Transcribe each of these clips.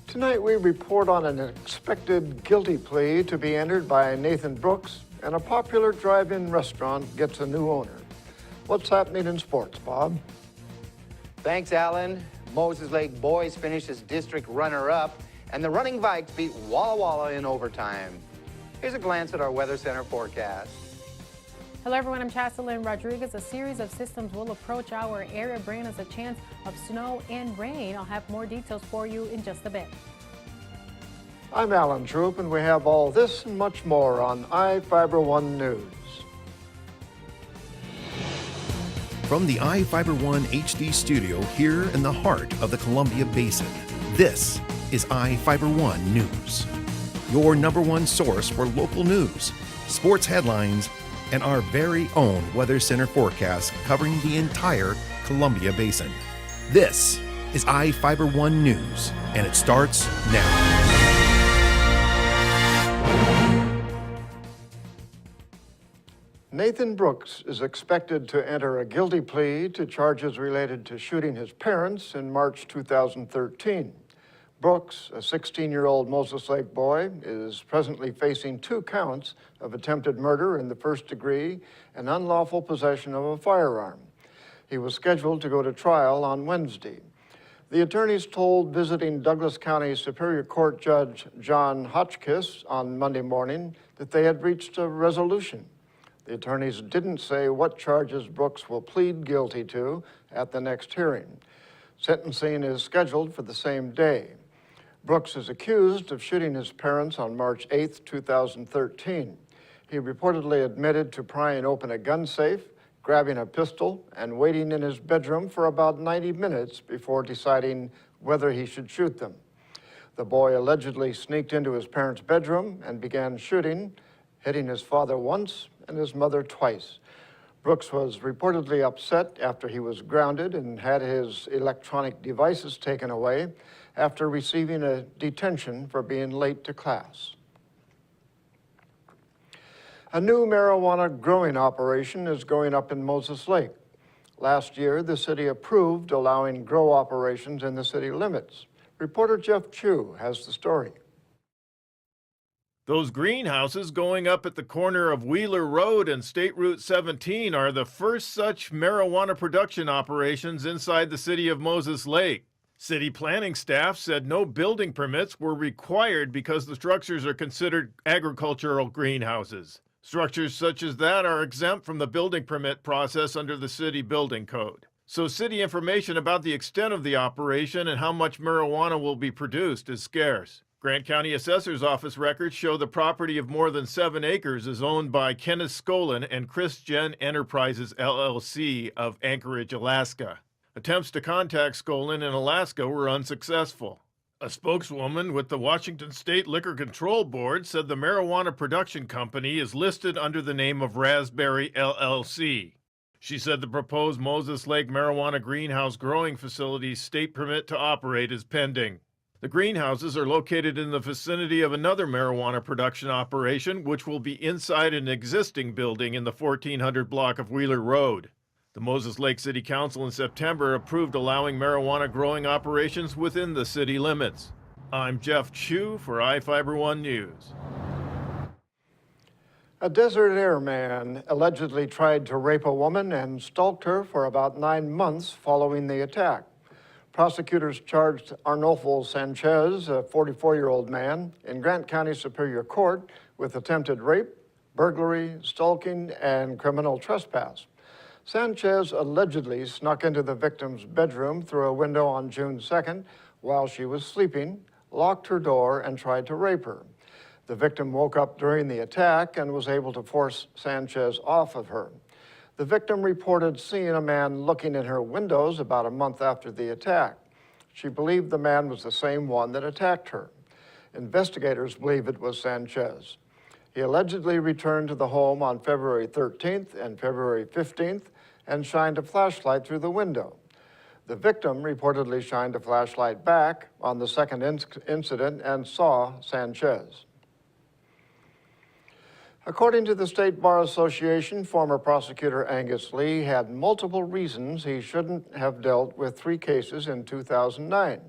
Tonight we report on an expected guilty plea to be entered by Nathan Brooks, and a popular drive-in restaurant gets a new owner. What's happening in sports, Bob? Thanks, Alan. Moses Lake boys finished as district runner-up, and the Running Vikes beat Walla Walla in overtime. Here's a glance at our Weather Center forecast. Hello everyone, I'm Chaselyn Rodriguez. A series of systems will approach our area, bringing us a chance of snow and rain. I'll have more details for you in just a bit. I'm Alan Troop, and we have all this and much more on iFiber One News. From the iFiber One HD studio here in the heart of the Columbia Basin, this is iFiber One News, your #1 source for local news, sports headlines, and our very own Weather Center forecast covering the entire Columbia Basin. This is iFiber One News, and it starts now. Nathan Brooks is expected to enter a guilty plea to charges related to shooting his parents in March 2013. Brooks, a 16-year-old Moses Lake boy, is presently facing 2 counts of attempted murder in the first degree and unlawful possession of a firearm. He was scheduled to go to trial on Wednesday. The attorneys told visiting Douglas County Superior Court Judge John Hotchkiss on Monday morning that they had reached a resolution. The attorneys didn't say what charges Brooks will plead guilty to at the next hearing. Sentencing is scheduled for the same day. Brooks is accused of shooting his parents on March 8, 2013. He reportedly admitted to prying open a gun safe, grabbing a pistol, and waiting in his bedroom for about 90 minutes before deciding whether he should shoot them. The boy allegedly sneaked into his parents' bedroom and began shooting, hitting his father once and his mother twice. Brooks was reportedly upset after he was grounded and had his electronic devices taken away after receiving a detention for being late to class. A new marijuana growing operation is going up in Moses Lake. Last year, the city approved allowing grow operations in the city limits. Reporter Jeff Chu has the story. Those greenhouses going up at the corner of Wheeler Road and State Route 17 are the first such marijuana production operations inside the city of Moses Lake. City planning staff said no building permits were required because the structures are considered agricultural greenhouses. Structures such as that are exempt from the building permit process under the city building code. So city information about the extent of the operation and how much marijuana will be produced is scarce. Grant County Assessor's Office records show the property of more than 7 acres is owned by Kenneth Skolin and Chris Gen Enterprises LLC of Anchorage, Alaska. Attempts to contact Skolin in Alaska were unsuccessful. A spokeswoman with the Washington State Liquor Control Board said the marijuana production company is listed under the name of Raspberry LLC. She said the proposed Moses Lake marijuana greenhouse growing facility's state permit to operate is pending. The greenhouses are located in the vicinity of another marijuana production operation, which will be inside an existing building in the 1400 block of Wheeler Road. The Moses Lake City Council in September approved allowing marijuana growing operations within the city limits. I'm Jeff Chu for iFiber One News. A Desert Air man allegedly tried to rape a woman and stalked her for about 9 months following the attack. Prosecutors charged Arnolfo Sanchez, a 44-year-old man, in Grant County Superior Court with attempted rape, burglary, stalking, and criminal trespass. Sanchez allegedly snuck into the victim's bedroom through a window on June 2nd while she was sleeping, locked her door, and tried to rape her. The victim woke up during the attack and was able to force Sanchez off of her. The victim reported seeing a man looking in her windows about a month after the attack. She believed the man was the same one that attacked her. Investigators believe it was Sanchez. He allegedly returned to the home on February 13th and February 15th and shined a flashlight through the window. The victim reportedly shined a flashlight back on the second incident and saw Sanchez. According to the State Bar Association, former prosecutor Angus Lee had multiple reasons he shouldn't have dealt with 3 cases in 2009.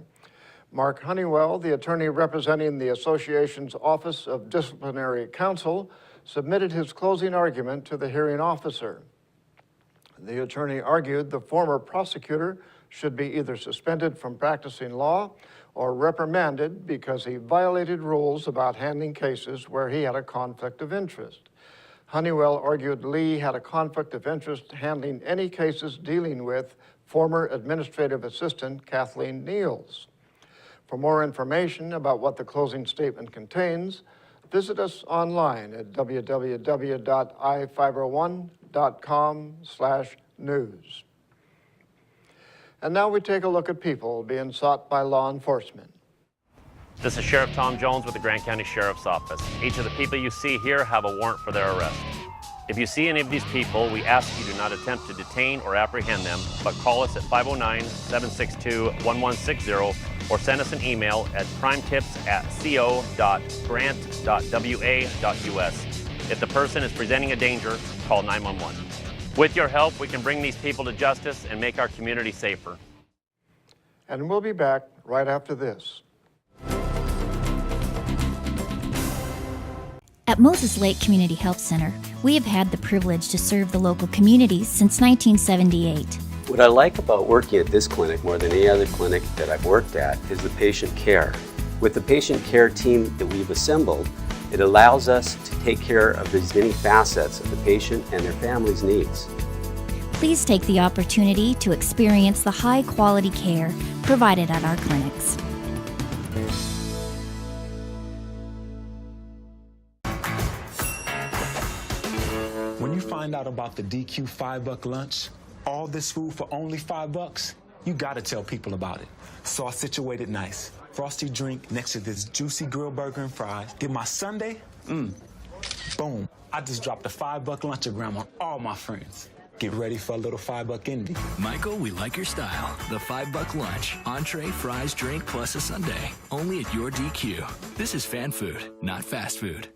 Mark Honeywell, the attorney representing the association's Office of Disciplinary Counsel, submitted his closing argument to the hearing officer. The attorney argued the former prosecutor should be either suspended from practicing law or reprimanded because he violated rules about handling cases where he had a conflict of interest. Honeywell argued Lee had a conflict of interest handling any cases dealing with former administrative assistant Kathleen Niels. For more information about what the closing statement contains, visit us online at www.i501.com/news. And now we take a look at people being sought by law enforcement. This is Sheriff Tom Jones with the Grant County Sheriff's Office. Each of the people you see here have a warrant for their arrest. If you see any of these people, we ask you do not attempt to detain or apprehend them, but call us at 509-762-1160 or send us an email at crimetips@co.grant.wa.us. If the person is presenting a danger, call 911. With your help, we can bring these people to justice and make our community safer. And we'll be back right after this. At Moses Lake Community Health Center, we have had the privilege to serve the local communities since 1978. What I like about working at this clinic more than any other clinic that I've worked at is the patient care. With the patient care team that we've assembled, it allows us to take care of as many facets of the patient and their family's needs. Please take the opportunity to experience the high-quality care provided at our clinics. When you find out about the DQ $5 lunch, all this food for only $5, you gotta tell people about it. So I situated nice. Frosty drink next to this juicy grilled burger and fries. Get my sundae, boom. I just dropped a $5 lunchogram on all my friends. Get ready for a little $5 indie. Michael, we like your style. The $5 lunch. Entree, fries, drink, plus a sundae. Only at your DQ. This is fan food, not fast food.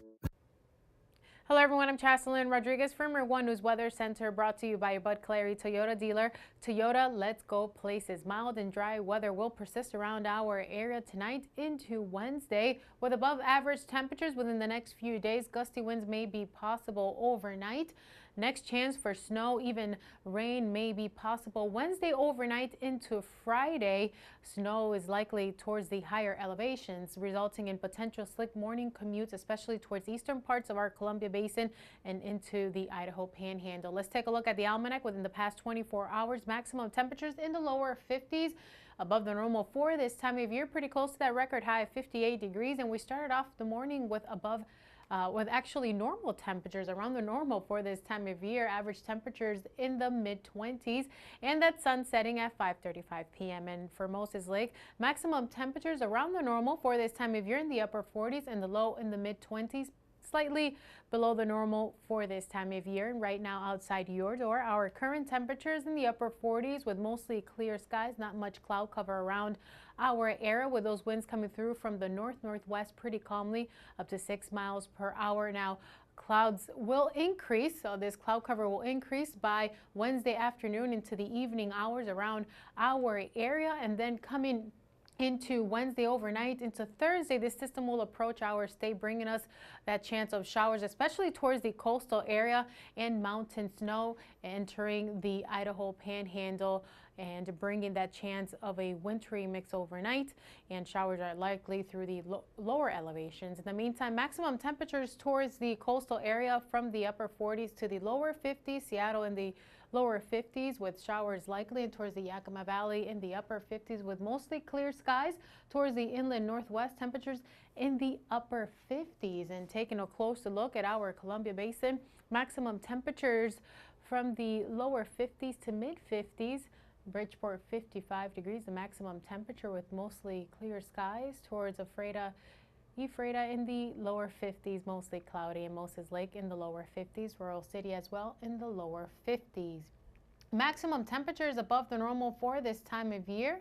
Hello everyone, I'm Chaselyn Rodriguez from your One News Weather Center, brought to you by your Bud Clary Toyota dealer. Toyota, let's go places. Mild and dry weather will persist around our area tonight into Wednesday, with above average temperatures within the next few days. Gusty winds may be possible overnight. Next chance for snow, even rain may be possible Wednesday overnight into Friday. Snow is likely towards the higher elevations, resulting in potential slick morning commutes, especially towards eastern parts of our Columbia Basin and into the Idaho Panhandle. Let's take a look at the almanac within the past 24 hours. Maximum temperatures in the lower 50s, above the normal for this time of year, pretty close to that record high of 58 degrees. And we started off the morning with with actually normal temperatures around the normal for this time of year. Average temperatures in the mid-20s, and that sun setting at 5:35 p.m. And for Moses Lake, maximum temperatures around the normal for this time of year in the upper 40s and the low in the mid-20s. Slightly below the normal for this time of year. And right now outside your door, our current temperatures in the upper 40s with mostly clear skies, not much cloud cover around our area, with those winds coming through from the north-northwest pretty calmly up to 6 miles per hour. Now, clouds will increase, so this cloud cover will increase by Wednesday afternoon into the evening hours around our area, and then coming into Wednesday overnight into Thursday, this system will approach our state, bringing us that chance of showers, especially towards the coastal area, and mountain snow entering the Idaho Panhandle and bringing that chance of a wintry mix overnight, and showers are likely through the lower elevations. In the meantime, maximum temperatures towards the coastal area from the upper 40s to the lower 50s, Seattle in the lower 50s with showers likely, and towards the Yakima Valley in the upper 50s with mostly clear skies. Towards the inland northwest, temperatures in the upper 50s. And taking a closer look at our Columbia Basin, maximum temperatures from the lower 50s to mid 50s. Bridgeport 55 degrees, the maximum temperature with mostly clear skies. Towards Ephrata in the lower 50s, mostly cloudy, and Moses Lake in the lower 50s. Rural City as well in the lower 50s. Maximum temperatures above the normal for this time of year.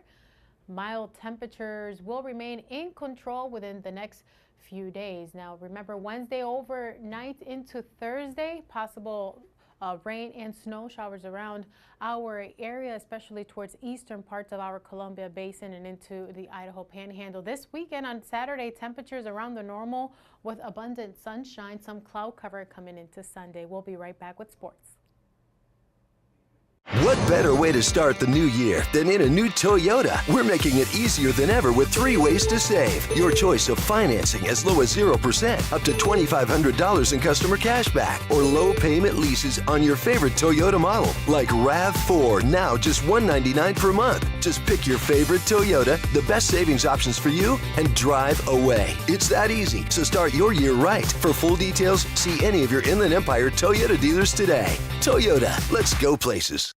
Mild temperatures will remain in control within the next few days. Now remember, Wednesday overnight into Thursday, possible rain and snow showers around our area, especially towards eastern parts of our Columbia Basin and into the Idaho Panhandle. This weekend on Saturday, temperatures around the normal with abundant sunshine, some cloud cover coming into Sunday. We'll be right back with sports. What better way to start the new year than in a new Toyota? We're making it easier than ever with 3 ways to save. Your choice of financing as low as 0%, up to $2,500 in customer cash back, or low payment leases on your favorite Toyota model, like RAV4, now just $199 per month. Just pick your favorite Toyota, the best savings options for you, and drive away. It's that easy, so start your year right. For full details, see any of your Inland Empire Toyota dealers today. Toyota, let's go places.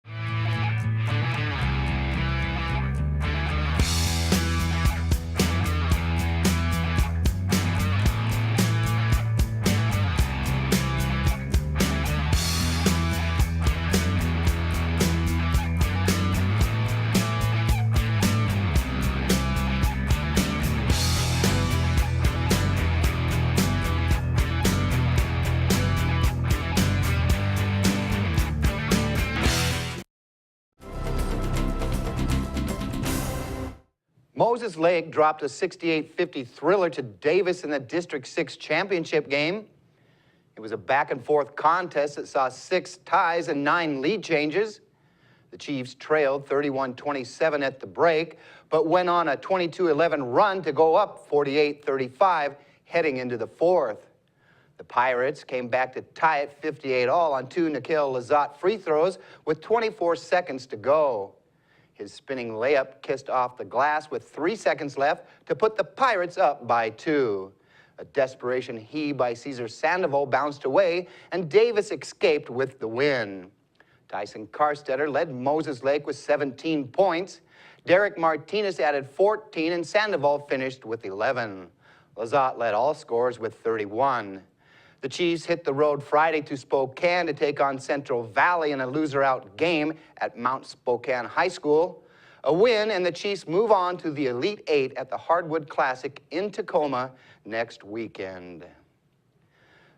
Moses Lake dropped a 68-50 thriller to Davis in the District 6 championship game. It was a back-and-forth contest that saw 6 ties and 9 lead changes. The Chiefs trailed 31-27 at the break, but went on a 22-11 run to go up 48-35 heading into the 4th. The Pirates came back to tie it 58-all on 2 Nikhil Lazat free throws with 24 seconds to go. His spinning layup kissed off the glass with 3 seconds left to put the Pirates up by 2. A desperation heave by Cesar Sandoval bounced away, and Davis escaped with the win. Tyson Carstetter led Moses Lake with 17 points. Derek Martinez added 14, and Sandoval finished with 11. Lazat led all scorers with 31. The Chiefs hit the road Friday to Spokane to take on Central Valley in a loser-out game at Mount Spokane High School. A win, and the Chiefs move on to the Elite 8 at the Hardwood Classic in Tacoma next weekend.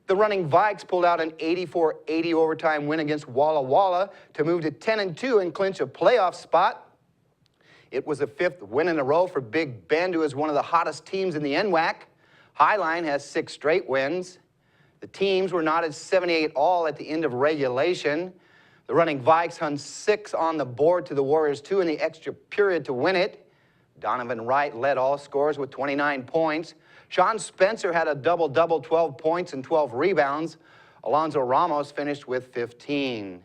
The Running Vikes pulled out an 84-80 overtime win against Walla Walla to move to 10-2 and clinch a playoff spot. It was the 5th win in a row for Big Bend, who is one of the hottest teams in the NWAC. Highline has 6 straight wins. The teams were knotted 78-all at the end of regulation. The Running Vikes hung 6 on the board to the Warriors 2 in the extra period to win it. Donovan Wright led all scorers with 29 points. Sean Spencer had a double-double, 12 points and 12 rebounds. Alonzo Ramos finished with 15.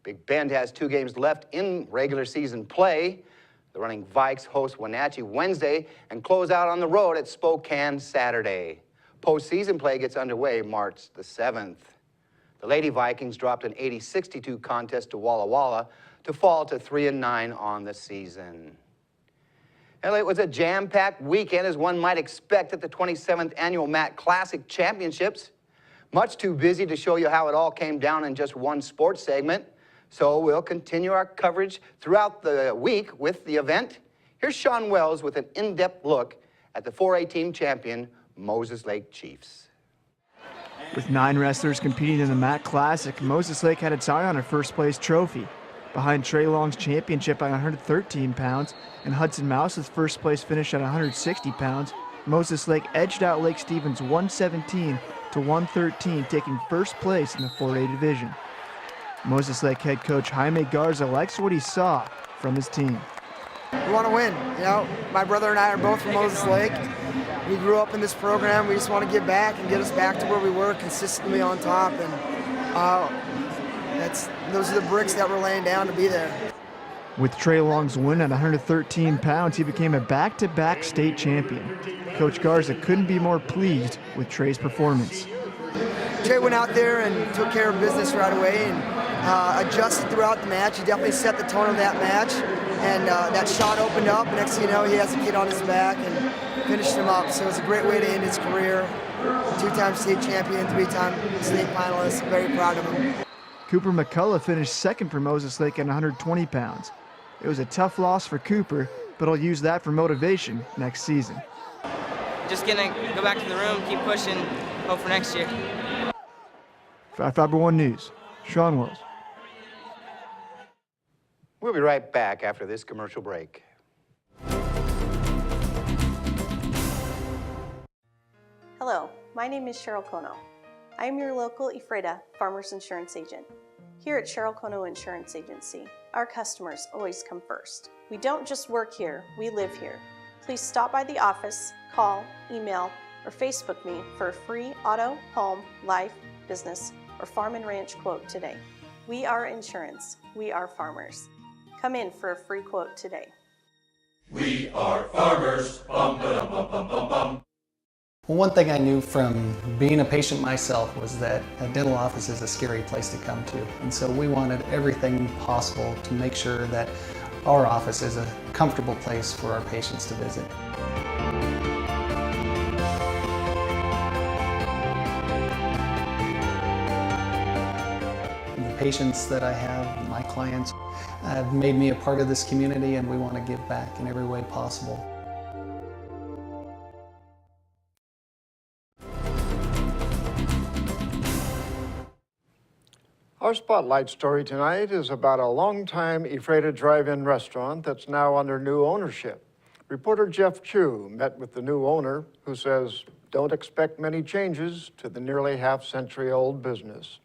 Big Bend has 2 games left in regular season play. The Running Vikes host Wenatchee Wednesday and close out on the road at Spokane Saturday. Postseason play gets underway March the 7th. The Lady Vikings dropped an 80-62 contest to Walla Walla to fall to 3-9 on the season. Well, it was a jam-packed weekend, as one might expect, at the 27th Annual MAC Classic Championships. Much too busy to show you how it all came down in just one sports segment, so we'll continue our coverage throughout the week with the event. Here's Sean Wells with an in-depth look at the 4A team champion, Moses Lake Chiefs. With 9 wrestlers competing in the MAC Classic, Moses Lake had its eye on a first-place trophy. Behind Trey Long's championship by 113 pounds and Hudson Mouse's first-place finish at 160 pounds, Moses Lake edged out Lake Stevens 117 to 113, taking first place in the 4A division. Moses Lake head coach Jaime Garza likes what he saw from his team. We want to win. You know, my brother and I are both from Moses Lake. We grew up in this program. We just want to give back and get us back to where we were, consistently on top. And those are the bricks that we're laying down to be there. With Trey Long's win at 113 pounds, he became a back-to-back state champion. Coach Garza couldn't be more pleased with Trey's performance. Trey went out there and took care of business right away and adjusted throughout the match. He definitely set the tone of that match. And that shot opened up. Next thing you know, he has a kid on his back and finished him up. So it was a great way to end his career. 2-time state champion, 3-time state finalist. Very proud of him. Cooper McCullough finished second for Moses Lake at 120 pounds. It was a tough loss for Cooper, but he'll use that for motivation next season. Just gonna go back to the room, keep pushing, hope for next year. For Fiber One News, Sean Wills. We'll be right back after this commercial break. Hello, my name is Cheryl Kono. I am your local Ephrata Farmers Insurance Agent. Here at Cheryl Kono Insurance Agency, our customers always come first. We don't just work here, we live here. Please stop by the office, call, email, or Facebook me for a free auto, home, life, business, or farm and ranch quote today. We are insurance. We are farmers. Come in for a free quote today. We are farmers. Bum, ba-dum, bum, bum, bum, bum. Well, one thing I knew from being a patient myself was that a dental office is a scary place to come to. And so we wanted everything possible to make sure that our office is a comfortable place for our patients to visit. The patients that I have, my clients, have made me a part of this community, and we want to give back in every way possible. Our spotlight story tonight is about a longtime Ephrata drive-in restaurant that's now under new ownership. Reporter Jeff Chu met with the new owner, who says, don't expect many changes to the nearly half-century-old business.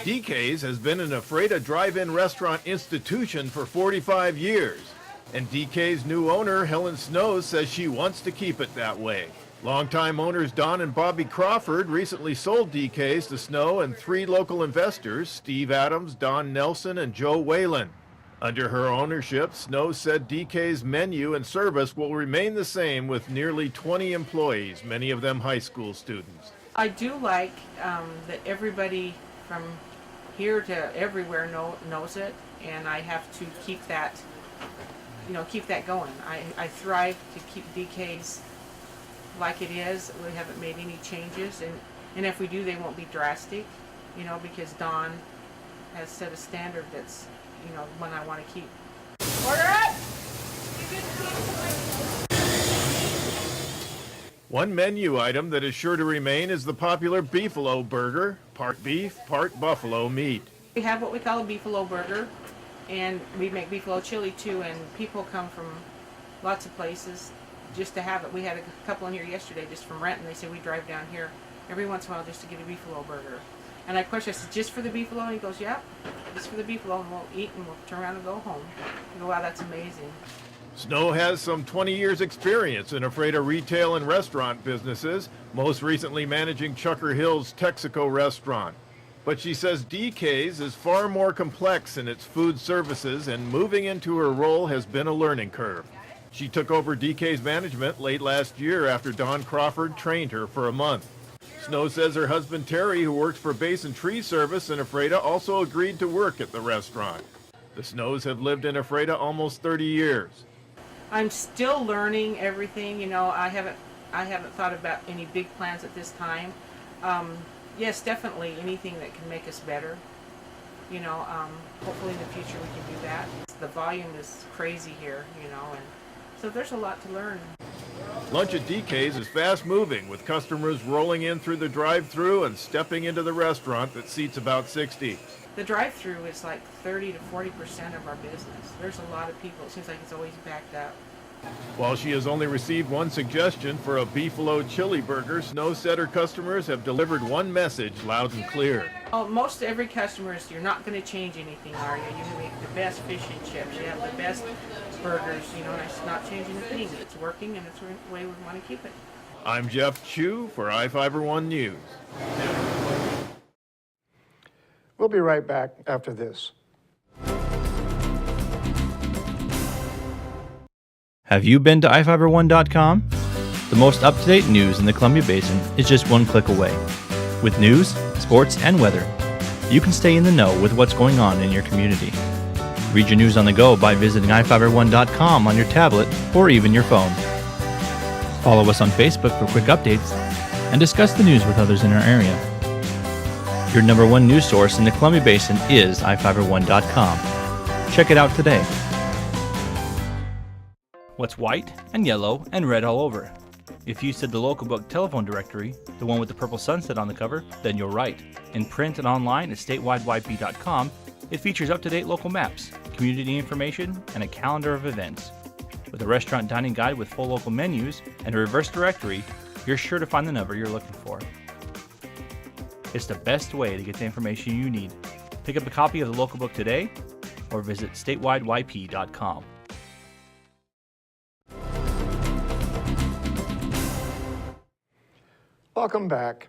DK's has been an Ephrata drive-in restaurant institution for 45 years. And DK's new owner, Helen Snow, says she wants to keep it that way. Longtime owners Don and Bobby Crawford recently sold DK's to Snow and 3 local investors, Steve Adams, Don Nelson, and Joe Whalen. Under her ownership, Snow said DK's menu and service will remain the same with nearly 20 employees, many of them high school students. I do like that everybody from here to everywhere knows it, and I have to keep that, keep that going. I thrive to keep DK's like it is. We haven't made any changes, and if we do, they won't be drastic, because Don has set a standard that's, one I want to keep. Order up! One menu item that is sure to remain is the popular Beefalo burger, part beef, part buffalo meat. We have what we call a beefalo burger, and we make beefalo chili too, and people come from lots of places just to have it. We had a couple in here yesterday just from Renton. They said we drive down here every once in a while just to get a beefalo burger. And I questioned, I said, just for the beefalo? And he goes, yeah, just for the beefalo, and we'll eat and we'll turn around and go home. I go, wow, that's amazing. Snow has some 20 years experience in Ephrata retail and restaurant businesses, most recently managing Chucker Hill's Texaco restaurant. But she says DK's is far more complex in its food services, and moving into her role has been a learning curve. She took over DK's management late last year after Don Crawford trained her for a month. Snow says her husband Terry, who works for Basin Tree Service in Ephrata, also agreed to work at the restaurant. The Snows have lived in Ephrata almost 30 years. I'm still learning everything. I haven't thought about any big plans at this time. Yes, definitely anything that can make us better. Hopefully in the future we can do that. The volume is crazy here, and so there's a lot to learn. Lunch at DK's is fast moving, with customers rolling in through the drive-thru and stepping into the restaurant that seats about 60. The drive-thru is like 30 to 40% of our business. There's a lot of people. It seems like it's always backed up. While she has only received one suggestion for a beefalo chili burger, Snow said her customers have delivered one message loud and clear. Oh, most every customer is, you're not going to change anything, are you? You make the best fish and chips. You have the best burgers, and it's not changing a thing. It's working, and it's the way we want to keep it. I'm Jeff Chu for iFiber1 News. We'll be right back after this. Have you been to iFiber1.com? The most up-to-date news in the Columbia Basin is just one click away. With news, sports, and weather, you can stay in the know with what's going on in your community. Read your news on the go by visiting iFiber1.com on your tablet or even your phone. Follow us on Facebook for quick updates and discuss the news with others in our area. Your #1 news source in the Columbia Basin is iFiber1.com. Check it out today. What's white and yellow and red all over? If you said the local book telephone directory, the one with the purple sunset on the cover, then you're right. In print and online at statewideyp.com, it features up-to-date local maps, community information, and a calendar of events. With a restaurant dining guide with full local menus and a reverse directory, you're sure to find the number you're looking for. It's the best way to get the information you need. Pick up a copy of the local book today or visit statewideyp.com. Welcome back.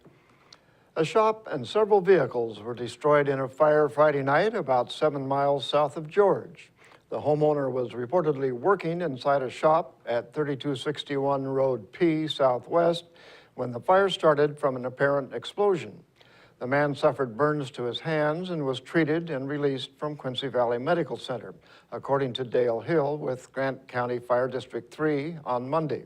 A shop and several vehicles were destroyed in a fire Friday night about 7 miles south of George. The homeowner was reportedly working inside a shop at 3261 Road P Southwest when the fire started from an apparent explosion. The man suffered burns to his hands and was treated and released from Quincy Valley Medical Center, according to Dale Hill with Grant County Fire District 3 on Monday.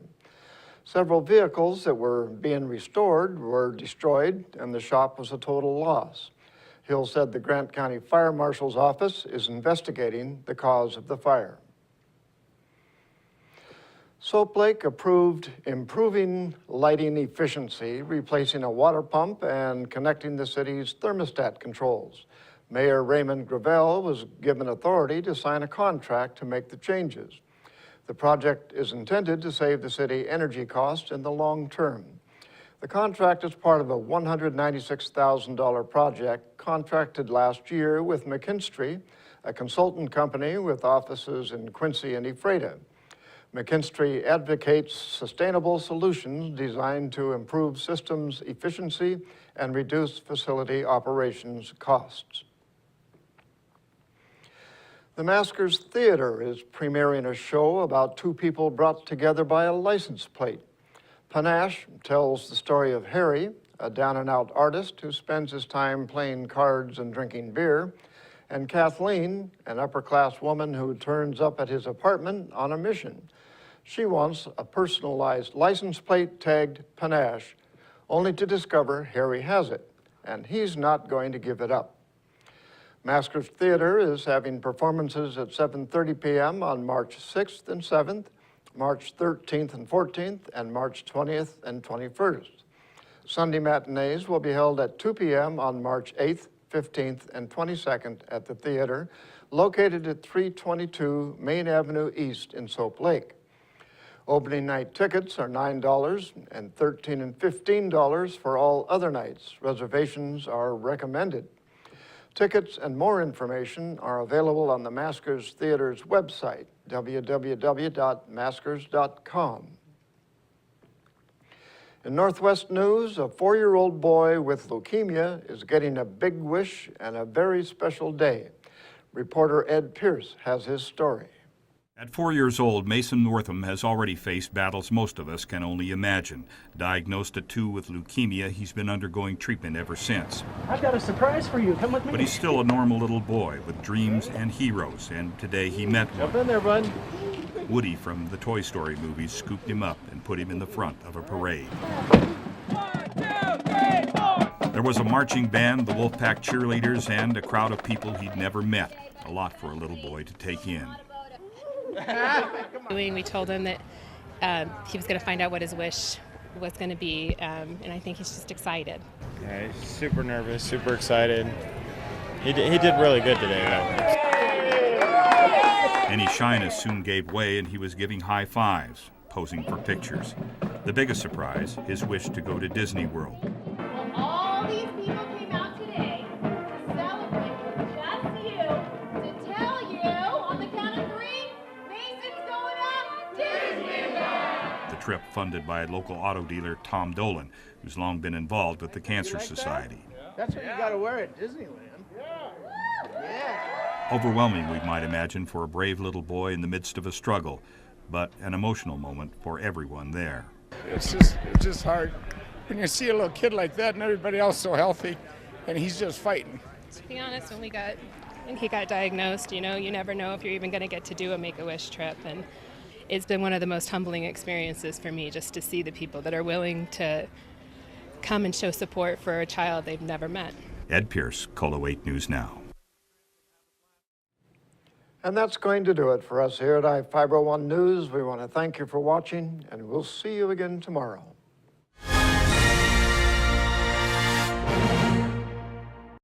Several vehicles that were being restored were destroyed, and the shop was a total loss. Hill said the Grant County Fire Marshal's office is investigating the cause of the fire. Soap Lake approved improving lighting efficiency, replacing a water pump and connecting the city's thermostat controls. Mayor Raymond Gravel was given authority to sign a contract to make the changes. The project is intended to save the city energy costs in the long term. The contract is part of a $196,000 project contracted last year with McKinstry, a consultant company with offices in Quincy and Ephrata. McKinstry advocates sustainable solutions designed to improve systems efficiency and reduce facility operations costs. The Maskers Theater is premiering a show about two people brought together by a license plate. Panache tells the story of Harry, a down-and-out artist who spends his time playing cards and drinking beer, and Kathleen, an upper-class woman who turns up at his apartment on a mission. She wants a personalized license plate tagged Panache, only to discover Harry has it, and he's not going to give it up. Maskers Theater is having performances at 7:30 p.m. on March 6th and 7th, March 13th and 14th, and March 20th and 21st. Sunday matinees will be held at 2 p.m. on March 8th, 15th, and 22nd at the theater, located at 322 Main Avenue East in Soap Lake. Opening night tickets are $9 and $13 and $15 for all other nights. Reservations are recommended. Tickets and more information are available on the Maskers Theater's website, www.maskers.com. In Northwest news, a 4-year-old boy with leukemia is getting a big wish and a very special day. Reporter Ed Pierce has his story. At 4 years old, Mason Northam has already faced battles most of us can only imagine. Diagnosed at 2 with leukemia, he's been undergoing treatment ever since. I've got a surprise for you. Come with me. But he's still a normal little boy with dreams and heroes, and today he met one. Jump in there, bud. Woody from the Toy Story movies scooped him up and put him in the front of a parade. 1, 2, 3, 4. There was a marching band, the Wolfpack cheerleaders, and a crowd of people he'd never met. A lot for a little boy to take in. We told him that he was going to find out what his wish was going to be, and I think he's just excited. Yeah, he's super nervous, super excited. He did really good today, though. Any shyness soon gave way, and he was giving high fives, posing for pictures. The biggest surprise, his wish to go to Disney World. Well, all these people came out today to celebrate with just you, to tell you on the count of 3, Mason's going up Disneyland! The trip funded by local auto dealer Tom Dolan, who's long been involved with the Cancer Society. That's what you got to wear at Disneyland. Overwhelming, we might imagine, for a brave little boy in the midst of a struggle, but an emotional moment for everyone there. It's just hard when you see a little kid like that and everybody else so healthy, and he's just fighting. To be honest, when he got diagnosed, you never know if you're even going to get to do a Make-A-Wish trip, and it's been one of the most humbling experiences for me just to see the people that are willing to come and show support for a child they've never met. Ed Pierce, KOLO 8 News Now. And that's going to do it for us here at I-501 News. We want to thank you for watching, and we'll see you again tomorrow.